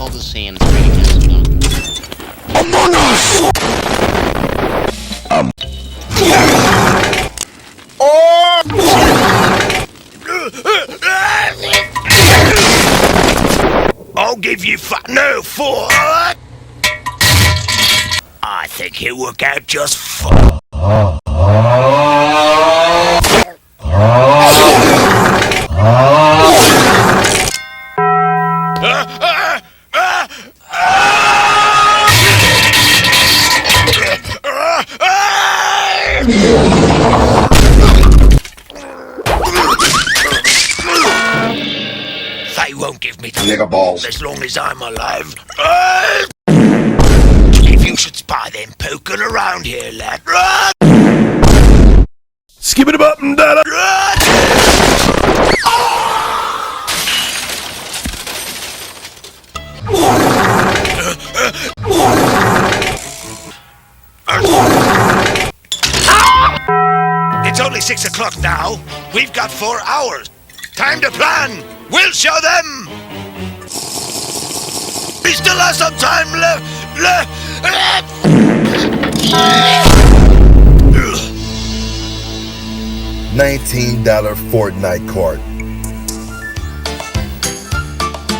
all the sand spraying against them. Among Us! I'll give you four. I think he'll work out just fine. They won't give me the nigga balls as long as I'm alive. If you should spy them poking around here, lad. Skip it up and down. It's only 6 o'clock now. We've got 4 hours. Time to plan. We'll show them. We still have some time left. $19 Fortnite card.